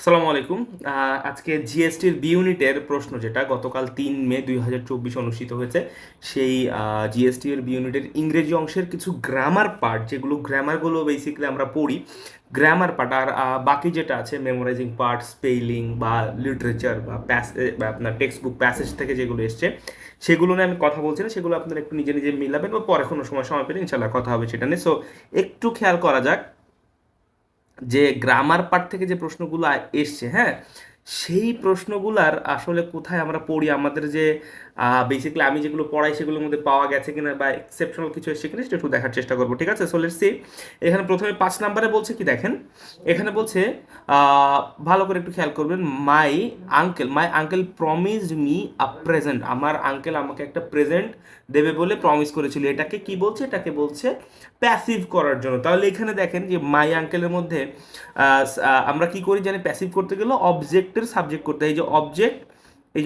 আসসালামু আলাইকুম। আজকে জিএসটির বি ইউনিটের প্রশ্ন, যেটা গতকাল 3 মে 2024 অনুষ্ঠিত হয়েছে, সেই জিএসটির বি ইউনিটের ইংরেজি অংশের কিছু গ্রামার পার্ট, যেগুলো গ্রামারগুলো বেসিক্যালি আমরা পড়ি, গ্রামার পার্ট আর বাকি যেটা আছে মেমোরাইজিং পার্ট, স্পেলিং বা লিটারেচার বা বা আপনার টেক্সট বুক প্যাসেজ থেকে যেগুলো এসছে, সেগুলো নিয়ে আমি কথা বলছি না, সেগুলো আপনারা একটু নিজে নিজে মিলাবেন বা পরে কোনো সময় সময় পেলে ইনশাল্লাহ কথা হবে সেটা নিয়ে। সো একটু খেয়াল করা যাক যে গ্রামার পার্ট থেকে যে প্রশ্নগুলো এসছে, হ্যাঁ, সেই প্রশ্নগুলার আসলে কোথায় আমরা পড়ি, আমাদের যে বেসিক্যালি আমি যেগুলো পড়াই সেগুলোর মধ্যে পাওয়া গেছে কিনা বা এক্সেপশনাল কিছু এসছে কিনা সেটা একটু দেখার চেষ্টা করবো, ঠিক আছে? So let's see. এখানে প্রথমে 5 নম্বরে বলছে কি দেখেন, এখানে বলছে ভালো করে একটু খেয়াল করবেন, my uncle promised me a present. আমার আঙ্কেল আমাকে একটা প্রেজেন্ট দেবে বলে প্রমিস করেছিল। এটাকে কি বলছে? এটাকে বলছে প্যাসিভ করার জন্য। তাহলে এখানে দেখেন যে মাই আঙ্কেলের মধ্যে আমরা কি করি জানি, প্যাসিভ করতে গেলে অবজেক্টের সাবজেক্ট করতে হয়। এই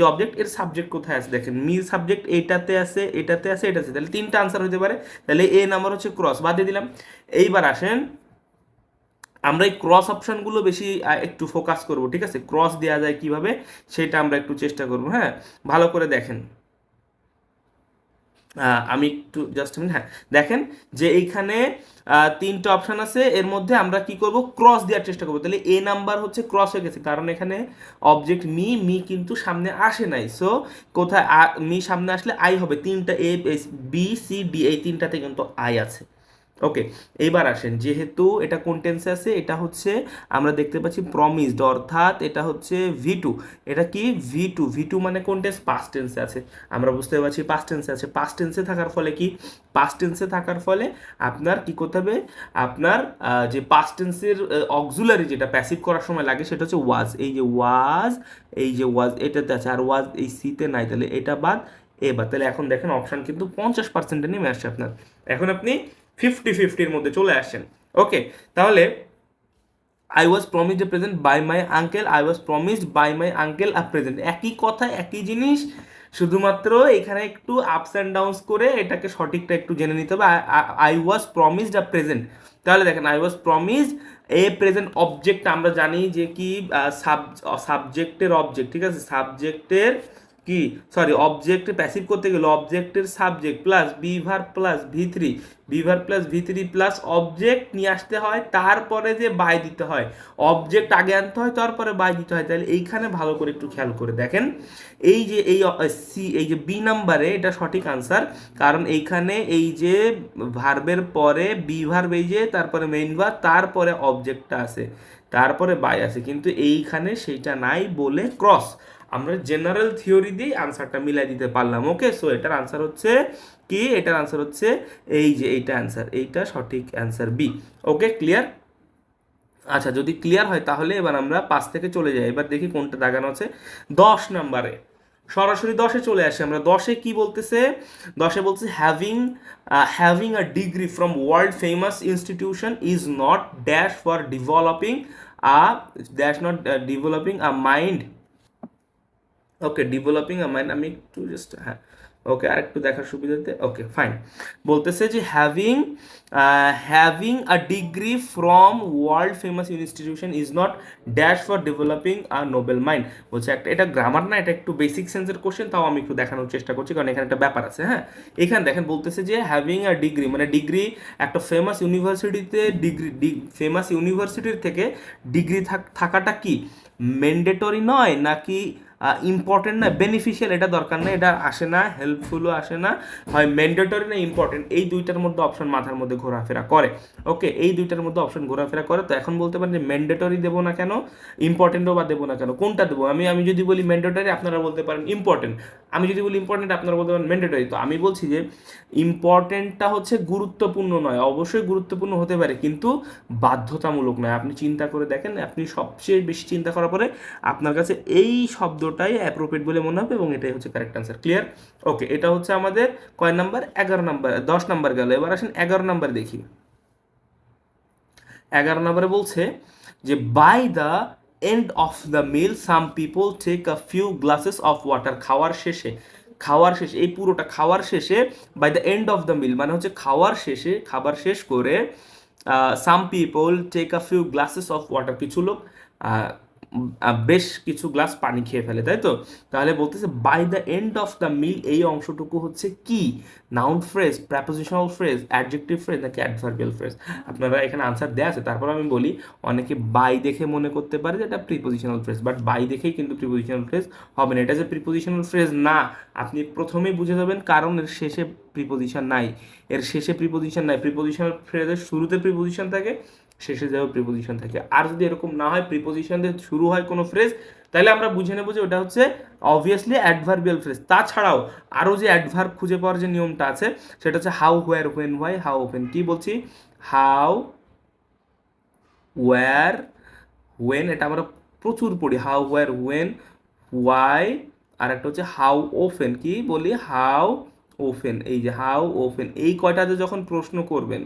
যে অবজেক্ট এর সাবজেক্ট কোথায় আছে দেখেন, মি সাবজেক্ট এইটাতে আছে, এটাতে আছে, এটা আছে, তাহলে তিনটা আনসার হতে পারে। তাহলে এ নাম্বার হচ্ছে ক্রস, বাদ দিয়ে দিলাম। এইবার আসেন, আমরা এই ক্রস অপশনগুলো বেশি একটু ফোকাস করব, ঠিক আছে? ক্রস দেওয়া যায় কিভাবে সেটা আমরা একটু চেষ্টা করব, হ্যাঁ, ভালো করে দেখেন। আমি একটু জাস্ট মিনিট, হ্যাঁ, দেখেন যে এইখানে তিনটা অপশন আছে, এর মধ্যে আমরা কি করব, ক্রস দেওয়ার চেষ্টা করবো। তাহলে এ নাম্বার হচ্ছে ক্রস হয়ে গেছে, কারণ এখানে অবজেক্ট মি কিন্তু সামনে আসে নাই। সো কোথায় মি সামনে আসলে আই হবে, তিনটা এ বি সি ডি এই তিনটাতে কিন্তু আই আছে। ওকে, এইবার আসেন, যেহেতু এটা কোন টেন্সে আছে, এটা হচ্ছে আমরা দেখতে পাচ্ছি প্রমিসড, অর্থাৎ এটা হচ্ছে ভি টু। এটা কি ভি টু মানে কোন টেন্স? পাস্ট টেন্সে আছে। আমরা বুঝতে পারছি পাস্ট টেন্সে আছে। পাস্ট টেন্সে থাকার ফলে কি, পাস্ট টেন্সে থাকার ফলে আপনার কি করতে হবে, আপনার যে পাস্ট টেন্সের অক্সুলারি যেটা প্যাসিভ করার সময় লাগে সেটা হচ্ছে ওয়াজ। এই যে ওয়াজ এটাতে আছে, আর ওয়াজ এই সিতে নাই, তাহলে এটা বাদ, এবার তাহলে এখন দেখেন অপশন কিন্তু 50% নেমে আসছে আপনার। এখন আপনি 50-50-র মধ্যে চলে আসছেন। ওকে, তাহলে I was promised by my uncle a present, একই কথা একই জিনিস, শুধুমাত্র এখানে একটু আপস অ্যান্ড ডাউনস করে এটাকে সঠিকটা একটু জেনে নিতে হবে। I was promised a present, তাহলে দেখেন I was promised a present object, আমরা জানি যে কি সাবজেক্টের অবজেক্ট, ঠিক আছে? সাবজেক্টের কি, সরি, অবজেক্ট প্যাসিভ করতে গেলে অবজেক্টের subject plus be verb plus V three plus object নিয়ে আসতে হয়, তারপরে যে বাই দিতে হয়, অবজেক্ট আগে আনতে হয় তারপরে বাই দিতে হয়। তাহলে এইখানে ভালো করে একটু খেয়াল করে দেখেন, এই যে এই যে বি নাম্বারে এটা সঠিক আনসার, কারণ এইখানে এই যে ভার্বের পরে বি ভার্ব, এই যে তারপরে মেইন ভার্ব, তারপরে অবজেক্টটা আছে, তারপরে বাই আছে, কিন্তু এইখানে সেইটা নাই বলে ক্রস। আমরা জেনারেল থিওরি দিয়ে আনসারটা মিলাই দিতে পারলাম। ওকে, সো এটার আনসার হচ্ছে কি, এটার আনসার হচ্ছে এই যে এইটা আনসার, এইটা সঠিক অ্যান্সার বি। ওকে, ক্লিয়ার? আচ্ছা, যদি ক্লিয়ার হয় তাহলে এবার আমরা 5 থেকে চলে যাই। এবার দেখি কোনটা দাগানো আছে। 10 নম্বরে, সরাসরি 10-এ চলে আসি আমরা। 10-এ কি বলতেছে? 10-এ বলছে having a degree from world famous institution is not dash for a developing a mind. Okay, developing a mind, আমি একটু জাস্ট, হ্যাঁ, ওকে, আর একটু দেখার সুবিধাতে, ওকে ফাইন। বলতেছে যে having a degree from world famous institution is not dash for developing a Nobel mind. বলছে একটা, এটা গ্রামার না, এটা একটু বেসিক সেন্সের কোশ্চেন, তাও আমি একটু দেখানোর চেষ্টা করছি কারণ এখানে একটা ব্যাপার আছে, হ্যাঁ। এখানে দেখেন বলতেছে যে হ্যাভিং আ ডিগ্রি মানে ডিগ্রি, একটা ফেমাস ইউনিভার্সিটিতে ফেমাস ইউনিভার্সিটির থেকে ডিগ্রি থাকাটা কি ম্যান্ডেটরি নয়, নাকি ইম্পর্টেন্ট না, বেনিফিশিয়াল, এটা দরকার নেই, এটা আসে না, হেল্পফুলও আসে না, হয় ম্যান্ডেটরি না ইম্পর্টেন্ট, এই দুইটার মধ্যে অপশন মাথার মধ্যে ঘোরাফেরা করে। ওকে, এই দুইটার মধ্যে অপশন ঘোরাফেরা করে। তো এখন বলতে পারেন যে ম্যান্ডেটরি দেবো না কেন, ইম্পর্টেন্টও বা দেবো না কেন, কোনটা দেবো? আমি যদি বলি ম্যান্ডেটরি, আপনারা বলতে পারেন ইম্পর্টেন্ট। আমি যদি বলি ইম্পর্টেন্ট, আপনারা বলতে পারেন ম্যান্ডেটরি। তো আমি বলছি যে ইম্পর্টেন্টটা হচ্ছে গুরুত্বপূর্ণ নয়, অবশ্যই গুরুত্বপূর্ণ হতে পারে কিন্তু বাধ্যতামূলক নয়। আপনি চিন্তা করে দেখেন, আপনি সবচেয়ে বেশি চিন্তা করার পরে আপনার কাছে এই শব্দটাই অ্যাপ্রোপ্রিয়েট বলে মনে হবে এবং এটাই হচ্ছে কারেক্ট আনসার। ক্লিয়ার? ওকে, এটা হচ্ছে আমাদের কয় নাম্বার? 11 নাম্বার। 10 নাম্বার গেল, এবার আসেন 11 নাম্বার দেখি। 11 নম্বরে বলছে যে by the end of the meal some people take a few glasses of water. খাওয়ার শেষে এই পুরোটা খাওয়ার শেষে, by the end of the meal মানে হচ্ছে খাওয়ার শেষে, খাবার শেষ করে, some people take a few glasses of water, কিছু লোক বেশ কিছু গ্লাস পানি খেয়ে ফেলে, তাই তো? তাহলে বলতেছে by the end of the meal, এই অংশটুকু হচ্ছে কি? Noun phrase, prepositional phrase, adjective phrase নাকি অ্যাডভার্বিয়াল ফ্রেজ? আপনারা এখানে আনসার দেওয়া আছে, তারপর আমি বলি অনেকে বাই দেখে মনে করতে পারে যে এটা প্রিপোজিশনাল ফ্রেজ, বাট বাই দেখেই কিন্তু প্রিপোজিশনাল ফ্রেজ হবে না। এটা যে প্রিপোজিশনাল ফ্রেজ না, আপনি প্রথমেই বুঝে যাবেন, কারণ এর শেষে প্রিপোজিশন নাই। এর শেষে প্রিপোজিশন নাই। প্রিপোজিশনাল ফ্রেজের শুরুতে প্রিপোজিশন থাকে, শেষে যাও প্রিপোজিশন থাকে। আর যদি এরকম না হয়, প্রিপোজিশন দিয়ে শুরু হয় কোনো ফ্রেজ, তাহলে আমরা বুঝে নেবো যে ওটা হচ্ছে অবভিয়াসলি অ্যাডভার্বিয়াল ফ্রেজ। তাছাড়াও আরও যে অ্যাডভার্ব খুঁজে পাওয়ার যে নিয়মটা আছে, সেটা হচ্ছে how, where, when, why, how often. কি বলছি? হাউ, ওয়ার, হোয়েন, এটা আমরা প্রচুর পড়ি। How, where, when, why. আর একটা হচ্ছে হাউ ওফেন। কি বলি? How often. এই যে হাউ ওফেন, এই কয়টাতে যখন প্রশ্ন করবেন,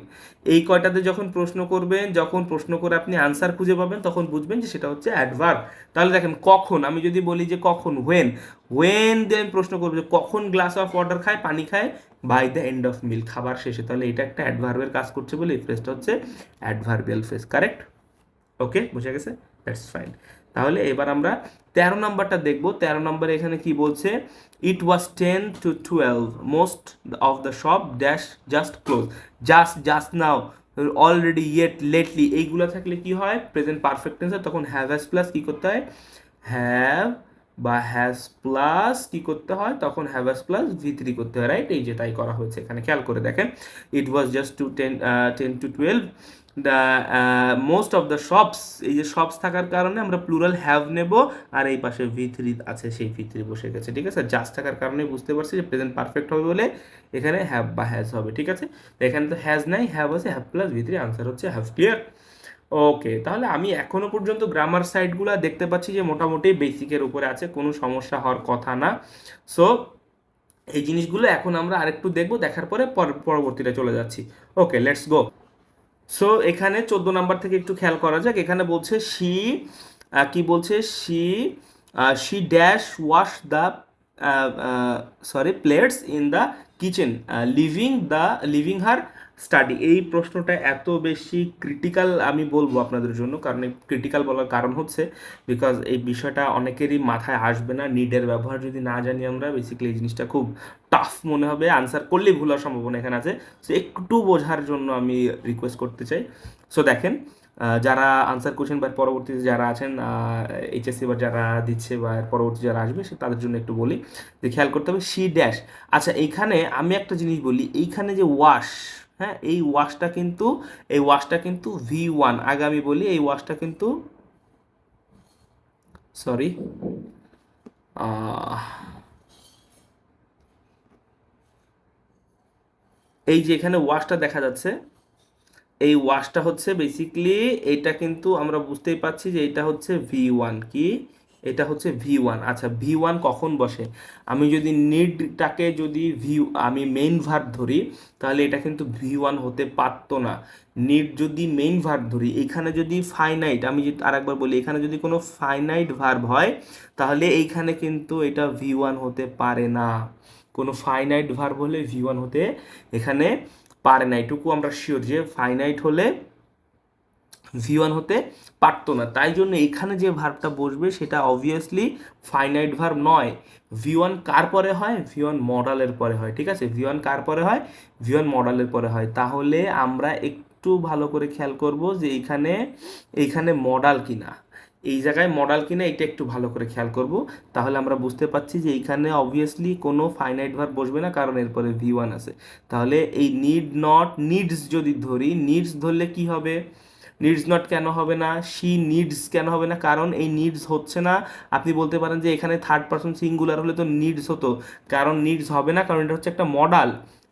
এই কয়টাতে যখন প্রশ্ন করবেন, যখন প্রশ্ন করে আপনি আনসার খুঁজে পাবেন, তখন বুঝবেন যে সেটা হচ্ছে অ্যাডভার্ব। তাহলে দেখেন, কখন, আমি যদি বলি যে কখন, হোয়েন, হোয়েন দিয়ে আমি প্রশ্ন করবো যে কখন গ্লাস অফ ওয়াটার খায়, পানি খায়, বাই দ্য এন্ড অফ মিল, খাবার শেষে, তাহলে এটা একটা অ্যাডভার্বের কাজ করছে বলে এই ফ্রেজটা হচ্ছে অ্যাডভার্বিয়াল ফ্রেজ। কারেক্ট? ওকে, বুঝে গেছে? That's fine. তাহলে এবার আমরা 13 নম্বরটা দেখব। 13 নম্বরে এখানে কি বলছে? ইট ওয়াজ 10 to 12, most of the shop dash just close. Just, just now, already, yet, lately, এইগুলো থাকলে কি হয়? প্রেজেন্ট পারফেক্ট টেন্সে তখন হ্যাভ হ্যাজ প্লাস কি করতে হয়? হ্যাভ বা হ্যাজ প্লাস কি করতে হয়? তখন হ্যাভ হ্যাজ প্লাস V3 করতে হয়, রাইট? এই যে তাই করা হয়েছে এখানে, খেয়াল করে দেখেন। It was just 10 to 12, the most of the shops, এই যে শপস থাকার কারণে আমরা প্লুরাল হ্যাভ নেব, আর এই পাশে V3 আছে, সেই V3 বসে গেছে, ঠিক আছে? জাস্ট থাকার কারণে বুঝতে পারছি যে প্রেজেন্ট পারফেক্ট হবে বলে এখানে হ্যাভ বা হ্যাজ হবে, ঠিক আছে? তো এখানে তো হ্যাজ নাই, হ্যাভ আছে, হ্যাভ প্লাস V3, আনসার হচ্ছে হ্যাভ। ক্লিয়ার? ওকে, তাহলে আমি এখনো পর্যন্ত গ্রামার সাইটগুলো দেখতে পাচ্ছি যে মোটামুটি বেসিকের উপরে আছে, কোনো সমস্যা হওয়ার কথা না। সো এই জিনিসগুলো এখন আমরা আরেকটু দেখবো, দেখার পরে পরবর্তীতে চলে যাচ্ছি। ওকে, লেটস গো। সো এখানে 14 নাম্বার থেকে একটু খেয়াল করা যাক। এখানে বলছে শি, কি বলছে? She, she dash wash the, sorry, plates in the kitchen, leaving her study. এই প্রশ্নটা এত বেশি ক্রিটিক্যাল আমি বলবো আপনাদের জন্য, কারণ এই ক্রিটিক্যাল বলার কারণ হচ্ছে বিকজ এই বিষয়টা অনেকেরই মাথায় আসবে না। নিডের ব্যবহার যদি না জানি আমরা, বেসিক্যালি এই জিনিসটা খুব টাফ মনে হবে, আনসার করলেই ভুল হওয়ার সম্ভাবনা এখানে আছে। সো একটু বোঝার জন্য আমি রিকোয়েস্ট করতে চাই। সো দেখেন, যারা আনসার করছেন বা পরবর্তীতে যারা আছেন, এইচএসসি বা যারা দিচ্ছে বা পরবর্তী যারা আসবে, সে তাদের জন্য একটু বলি যে খেয়াল করতে হবে শি ড্যাশ। আচ্ছা, এইখানে আমি একটা জিনিস বলি, এইখানে যে ওয়াশ, হ্যাঁ, এই ওয়াশটা কিন্তু V1। আগে আমি বলি এই ওয়াশটা কিন্তু, সরি, এই যে এখানে ওয়াশটা দেখা যাচ্ছে, এই ওয়াশটা হচ্ছে বেসিক্যালি, এইটা কিন্তু আমরা বুঝতেই পারছি যে এটা হচ্ছে V1। কি? এটা হচ্ছে V1। আচ্ছা, V1 কখন বসে? আমি যদি নিডটাকে যদি আমি মেইন ভার্ব ধরি, তাহলে এটা কিন্তু V1 হতে পারতো না। নিড যদি মেইন ভার্ব ধরি, এখানে যদি ফাইনাইট, আমি যদি আরেকবার বলি, এখানে যদি কোনো ফাইনাইট ভার্ব হয়, তাহলে এইখানে কিন্তু এটা V1 হতে পারে না। কোনো ফাইনাইট ভার্ব হলে V1 হতে এখানে পারে না, এটুকু আমরা শিওর যে ফাইনাইট হলে V1 হতে পারতো না। তাই জন্য এখানে যে ভার্বটা বসবে সেটা অবভিয়াসলি ফাইনাইট ভার্ব নয়। V1 কার পরে হয়? V1 মডালের পরে হয়, ঠিক আছে? V1 কার পরে হয়? V1 মডালের পরে হয়। তাহলে আমরা একটু ভালো করে খেয়াল করব যে এইখানে মডাল কিনা, এই জায়গায় মডাল কিনা, এটা একটু ভালো করে খেয়াল করব। তাহলে আমরা বুঝতে পারছি যে এইখানে অবভিয়াসলি কোনো ফাইনাইট ভার্ব বসবে না, কারণ এরপরে V1 আছে। তাহলে এই নিড নট, নিডস যদি ধরি, নিডস ধরলে কি হবে? নিডস নট কেন হবে না? শি নিডস কেন হবে না? কারণ এই নিডস হচ্ছে না। আপনি বলতে পারেন যে এখানে থার্ড পারসন সিঙ্গুলার হলে তো নিডস হতো, কারণ নিডস হবে না, কারণ এটা হচ্ছে একটা মডাল।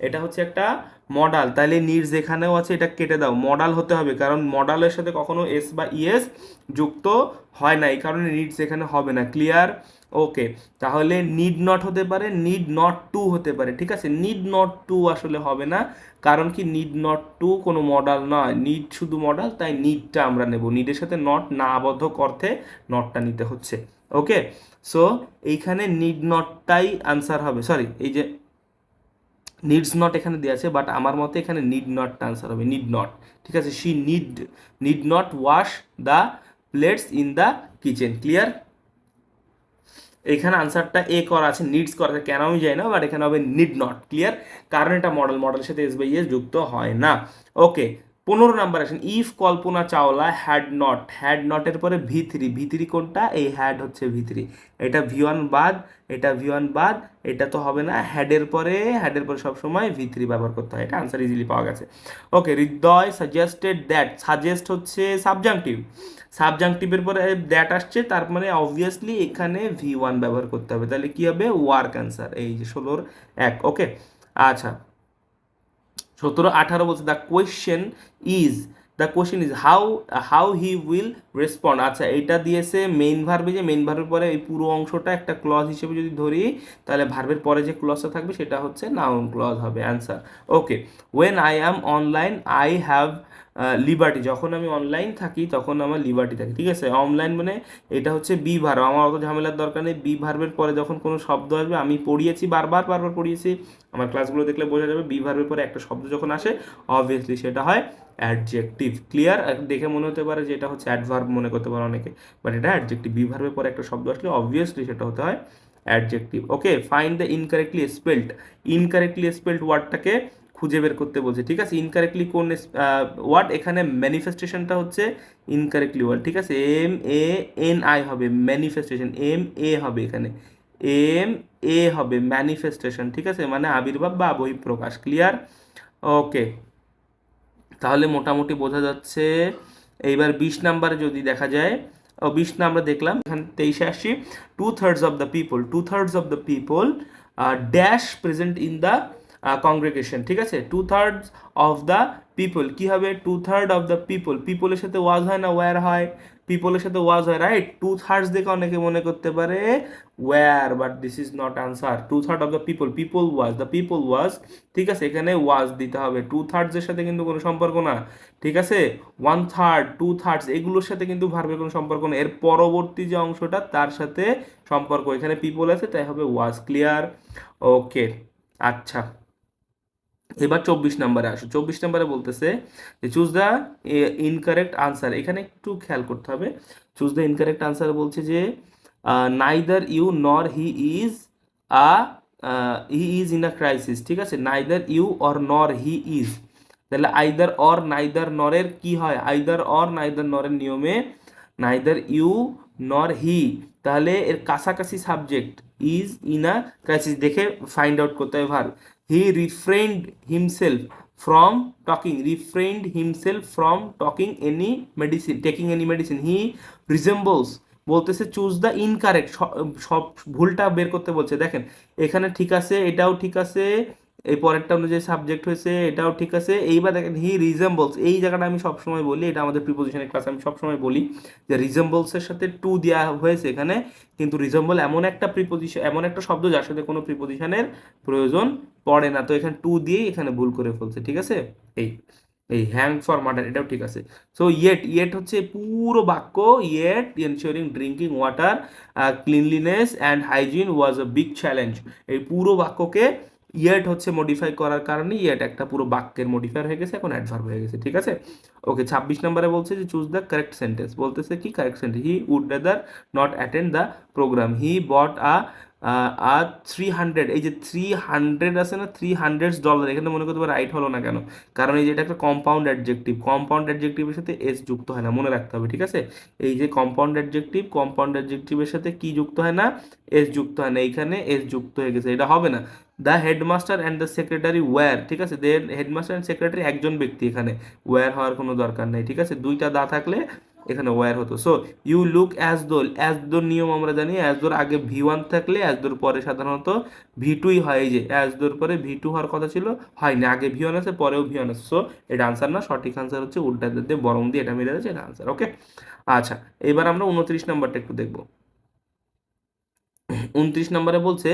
এটা হচ্ছে একটা মডাল, তাহলে নিডস এখানেও আছে, এটা কেটে দাও। মডাল হতে হবে, কারণ মডালের সাথে কখনো এস বা ইএস যুক্ত হয় না, এই কারণে নিডস এখানে হবে না। ক্লিয়ার? ওকে, তাহলে নিড নট হতে পারে, নিড নট টু হতে পারে, ঠিক আছে? নিড নট টু আসলে হবে না, কারণ কি নিড নট টু কোনো মডাল নয়, নিড শুধু মডাল, তাই নিডটা আমরা নেব। নিডের সাথে নট না আবদ্ধক অর্থে নটটা নিতে হচ্ছে। ওকে, সো এইখানে নিড নটটাই আনসার হবে। সরি, এই যে নিডস নট এখানে দেওয়া আছে, বাট আমার মতে এখানে নিড নটটা আনসার হবে, নিড নট, ঠিক আছে? She need not wash the plates in the kitchen. Clear? এখানে আনসারটা এ করা আছে, নিডস করা আছে, কেন আমি জানি না, বাট এখানে হবে নিড নট। ক্লিয়ার? কারণ এটা মডেল, মডেলের সাথে এস বাই এস যুক্ত হয় না। ওকে, 15 নাম্বার আসেন। ইফ কল্পনা চাওলা হ্যাড নটের পরে ভি থ্রি কোনটা? এই হ্যাড হচ্ছে ভি3, এটা ভি1 বাদ, এটা ভি1 বাদ, এটা তো হবে না। হ্যাডের পরে সবসময় ভি3 ব্যবহার করতে হয়, এটা আনসার ইজিলি পাওয়া গেছে। ওকে, হৃদয় সাজেস্টেড দ্যাট, সাজেস্ট হচ্ছে সাবজাংটিভ, সাবজাংটিভের পরে দ্যাট আসছে, তার মানে অবভিয়াসলি এখানে ভি1 ব্যবহার করতে হবে, তাহলে কি হবে? ওয়ার্ক অ্যান্সার, এই যে 16-1। ওকে, আচ্ছা, 17-18 বলছে the question is how he will respond. আচ্ছা, এটা দিয়েছে মেইন ভার্বে, যে মেইন ভার্বের পরে এই পুরো অংশটা একটা ক্লজ হিসেবে যদি ধরি, তাহলে ভার্বের পরে যে ক্লজটা থাকবে সেটা হচ্ছে নাউন ক্লজ হবে answer. Okay, when I am online I have liberty, যখন আমি অনলাইন থাকি তখন আমার লিবার্টি থাকে। ঠিক আছে, অনলাইন মানে এটা হচ্ছে বি ভার্ব, আমার অত ঝামেলার দরকার নেই। বি ভার্বের পরে যখন কোনো শব্দ আসবে, আমি পড়িয়েছি বারবার বারবার পড়িয়েছি, আমার ক্লাসগুলো দেখলে বোঝা যাবে, বি ভার্বের পরে একটা শব্দ যখন আসে অবভিয়াসলি সেটা হয় অ্যাডজেক্টিভ। ক্লিয়ার? দেখে মনে হতে পারে যে এটা হচ্ছে অ্যাডভার্ব, মনে করতে পারে অনেকে, বাট এটা অ্যাডজেক্টিভ। বি ভার্বের পরে একটা শব্দ আসলে অবভিয়াসলি সেটা হতে হয় adjective. Okay, find the incorrectly spelled ওয়ার্ডটাকে খুঁজে বের করতে বলছে। ঠিক আছে, ইনকারেক্টলি কোন ওয়ার্ড? এখানে ম্যানিফেস্টেশনটা হচ্ছে ইনকারেক্টলি ওয়ার্ড। ঠিক আছে, MANI হবে ম্যানিফেস্টেশন, MA হবে এখানে, MA হবে ম্যানিফেস্টেশন। ঠিক আছে, মানে আবির্ভাব বা বহিঃপ্রকাশ। ক্লিয়ার? ওকে, তাহলে মোটামুটি বোঝা যাচ্ছে। এইবার 20 নাম্বারে যদি দেখা যায়, 20 আমরা দেখলাম, এখানে 23-এ আসছি। Two thirds of the people dash present in the congregation. ঠিক আছে, 2/3 অফ দ্য পিপল কি হবে? 2/3 অফ দ্য পিপল, পিপলের সাথে ওয়াজ হয় না ওয়্যার হয়? পিপলের সাথে ওয়াজ হয়, রাইট? 2/3 দেখে অনেকে মনে করতে পারে were, but this is not answer. 2/3 of the people, people was. ঠিক আছে, এখানে ওয়াজ দিতে হবে। 2/3 এর সাথে কিন্তু কোনো সম্পর্ক না। ঠিক আছে, 1/3, 2/3 এগুলোর সাথে কিন্তু ভার্বের কোনো সম্পর্ক নেই, এর পরবর্তী যে অংশটা তার সাথে সম্পর্ক। এখানে পিপল আছে, তাই হবে ওয়াজ। ক্লিয়ার? ওকে, আচ্ছা, এবার 24 নাম্বারে আসো। 24 নাম্বারে বলতেছে যে চুজ দ্য ইনকারেক্ট আনসার। এখানে একটু খেয়াল করতে হবে, চুজ দ্য ইনকারেক্ট আনসার বলছে যে neither you nor a he is in a crisis. ঠিক আছে, neither you or nor he is, তাহলে আইদার অর নাইদার নরের কি হয়? আইদার অর নাইদার নরের নিয়মে নাইদার ইউ নর হি, তাহলে এর কাছাকাছি subject is in a crisis দেখে ফাইন্ড আউট করতে হবে verb. He রিফ্রেন্ড himself from talking any medicine, taking any medicine. He resembles, বলতেছে চুজ দ্য ইনকারেক্ট, সব ভুলটা বের করতে বলছে। দেখেন, এখানে ঠিক আছে, এটাও ঠিক আছে, এই পরেরটা অনুযায়ী সাবজেক্ট হয়েছে, এটাও ঠিক আছে। এইবার দেখেন হি রিজেম্বলস, এই জায়গাটা আমি সবসময় বলি, এটা আমাদের প্রিপোজিশনের ক্লাসে আমি সবসময় বলি যে রিজেম্বলসের সাথে টু দেওয়া হয়েছে এখানে, কিন্তু রিজেম্বল এমন একটা প্রিপোজিশন, এমন একটা শব্দ যার সাথে কোনো প্রিপোজিশনের প্রয়োজন পড়ে না, তো এখানে টু দিয়েই এখানে ভুল করে ফেলছে। ঠিক আছে, এই এই হ্যাং ফর মার্ডার এটাও ঠিক আছে। সো ইয়েট হচ্ছে পুরো বাক্য, yet ensuring drinking water cleanliness and hygiene was a big challenge. এই পুরো বাক্যকে ইয়েট হচ্ছে মডিফাই করার কারণে ইয়েট একটা পুরো বাক্যের মডিফায়ার হয়ে গেছে, এখন অ্যাডভার্ব হয়ে গেছে। ঠিক আছে, ওকে, 26 নাম্বারে বলছে যে চুজ দ্য কারেক্ট সেন্টেন্স। বলতেছে কি correct sentence? He would rather not attend the programme. He বট আর 300, এই যে 300 আছে না, $300, এখানে মনে করতে পারে রাইট হলো না কেন? কারণ এই যে এটা একটা কম্পাউন্ড অ্যাডজেক্টিভের সাথে এস যুক্ত হয় না, মনে রাখতে হবে। ঠিক আছে, এই যে কম্পাউন্ড অ্যাডজেক্টিভের সাথে কি যুক্ত হয় না? এস যুক্ত হয় না, এইখানে এস যুক্ত হয়ে গেছে, এটা হবে না। The headmaster and the secretary were. ঠিক আছে, হেডমাস্টার অ্যান্ড সেক্রেটারি একজন ব্যক্তি, এখানে ওয়্যার হওয়ার কোনো দরকার নেই। ঠিক আছে, দুইটা দা থাকলে এখানে ওয়্যার হতো। সো ইউ লুক অ্যাজ দোর নিয়ম আমরা জানি, অ্যাজ দোর আগে ভি1 থাকলে অ্যাজ দোর পরে সাধারণত ভি2ই হয়। এই যে অ্যাজ দোর পরে ভি2 হওয়ার কথা ছিল, হয়নি, আগে ভি1 আছে পরেও ভি1 আছে। সো এটা আনসার না, সঠিক আনসার হচ্ছে উল্টা দিয়ে বরং দিয়ে এটা মিলে যাচ্ছে, এটা আনসার। ওকে, আচ্ছা, এবার আমরা 29 নাম্বারটা একটু দেখবো। 29 নাম্বারে বলছে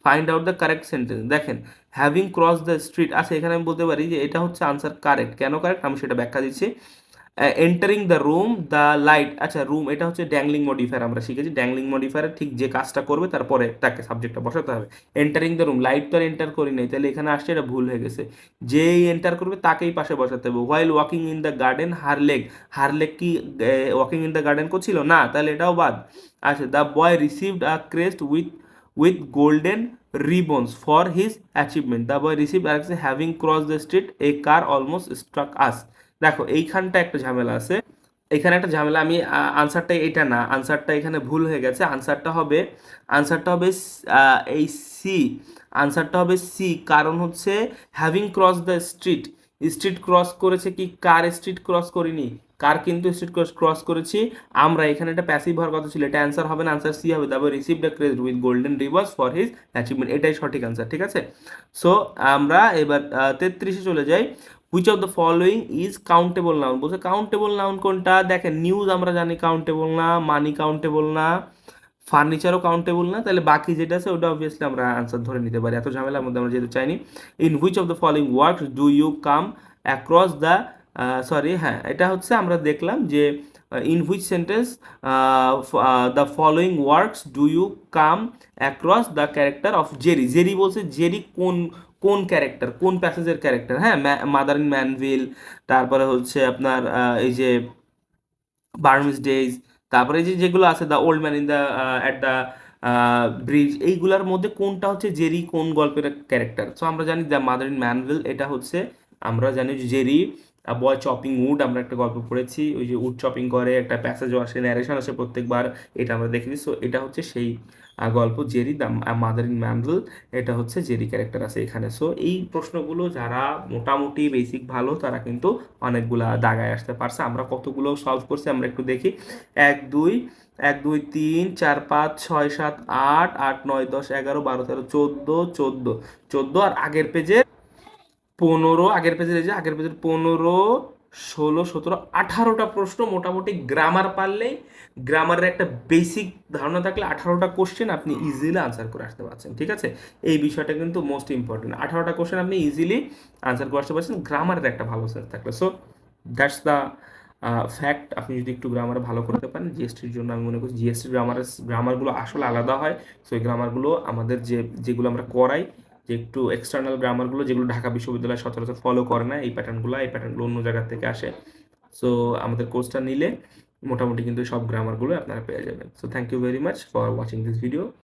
find out the correct sentence. দেখেন, হ্যাভিং ক্রস দ্য স্ট্রিট, আচ্ছা এখানে আমি বলতে পারি যে এটা হচ্ছে আনসার কারেক্ট। কেন কারেক্ট আমি সেটা ব্যাখ্যা দিচ্ছি। Entering the room the light, আচ্ছা রুম এটা হচ্ছে ড্যাংলিং মডিফায়ার, আমরা শিখেছি ড্যাংলিং মডিফায়ার ঠিক যে কাজটা করবে তারপরে তাকে সাবজেক্টটা বসাতে হবে। এন্টারিং দ্য রুম, লাইট তো আর এন্টার করি নাই, তাহলে এখানে আসছে এটা ভুল হয়ে গেছে, যেই এন্টার করবে তাকেই পাশে বসাতে হবে। While walking in the garden হারলেক, হারলেক কি ওয়াকিং ইন দ্য গার্ডেন করছিল না, তাহলে এটাও বাদ। আচ্ছা the boy received a crest with golden ribbons for his achievement. The boy received as having crossed the street a car almost struck us. দেখো এইখানটা একটা ঝামেলা আছে, এখানে একটা ঝামেলা, আমি আনসারটা এটা না, আনসারটা এখানে ভুল হয়ে গেছে। আনসারটা হবে এই সি, আনসারটা হবে সি, কারণ হচ্ছে having cross the street, street cross করেছে কি, কার স্ট্রিট ক্রস করিনি, কার কিন্তু স্ট্রিট ক্রস করেছি আমরা, এখানে একটা প্যাসিভ হওয়ার কথা ছিল, এটা অ্যান্সার হবে না, আনসার সি হবে। তারপর received the crest with golden ribbons for his achievement, এটাই সঠিক আনসার, ঠিক আছে। সো আমরা এবার 33-এ চলে যাই। Which of the following is countable noun, বলছে কাউন্টেবল নাউন কোনটা, দেখেন নিউজ আমরা জানি কাউন্টেবল না, মানি কাউন্টেবল না, ফার্নিচারও কাউন্টেবল না, তাহলে বাকি যেটা আছে ওটা অবভিয়াসলি আমরা আনসার ধরে নিতে পারি, এত ঝামেলার মধ্যে আমরা যেতে চাইনি। In which of the following works do you come across the, sorry হ্যাঁ এটা হচ্ছে আমরা দেখলাম যে in which sentence the following works do you come across the character of Jerry, Jerry বলছে জেরি কোন কোন ক্যারেক্টার, কোন প্যাসেজের ক্যারেক্টার, হ্যাঁ মাদার ইন ম্যানভিল, তারপরে হচ্ছে আপনার এই যে বার্মিজ ডেজ, তারপরে এই যে যেগুলো আছে the old man in the at the bridge, এইগুলোর মধ্যে কোনটা হচ্ছে জেরি কোন গল্পের ক্যারেক্টার। সো আমরা জানি দ্য মাদার ইন ম্যানভিল এটা হচ্ছে, আমরা জানি যে জেরি বয় চপিং উড, আমরা একটা গল্প পড়েছি, ওই যে উড চপিং করে একটা প্যাসেজও আসে, ন্যারেশন আসে প্রত্যেকবার, এটা আমরা দেখেছি। সো এটা হচ্ছে সেই গল্প Jerry the mother in Manville, এটা হচ্ছে জেরি ক্যারেক্টার আছে এখানে। সো এই প্রশ্নগুলো যারা মোটামুটি বেসিক ভালো তারা কিন্তু অনেকগুলা দাগায় আসতে পারছে। আমরা কতগুলো সলভ করছি আমরা একটু দেখি। 1 2 1 2 3 4 5 6 7 8 8 9 10 11 12 13 14 আর আগের পেজের 15 16 17 18টা প্রশ্ন, মোটামুটি গ্রামার পারলেই, গ্রামারের একটা বেসিক ধারণা থাকলে 18টা কোশ্চেন আপনি ইজিলি আনসার করে আসতে পারছেন, ঠিক আছে। এই বিষয়টা কিন্তু মোস্ট ইম্পর্টেন্ট, 18টা কোশ্চেন আপনি ইজিলি আনসার করে আসতে পারছেন গ্রামারের একটা ভালো সেন্স থাকলে। সো দ্যাটস দ্য ফ্যাক্ট, আপনি যদি একটু গ্রামার ভালো করতে পারেন, জিএসটির জন্য আমি মনে করছি জিএসটির গ্রামারগুলো আসলে আলাদা হয়। সো এই গ্রামারগুলো আমাদের যেগুলো আমরা করাই, যে একটু এক্সটার্নাল গ্রামারগুলো যেগুলো ঢাকা বিশ্ববিদ্যালয় সচরাচর ফলো করে না, এই প্যাটার্নগুলো অন্য জায়গা থেকে আসে। সো আমাদের কোর্সটা নিলে মোটামুটি কিন্তু সব গ্রামারগুলো আপনারা পেয়ে যাবেন। So thank you very much for watching this video.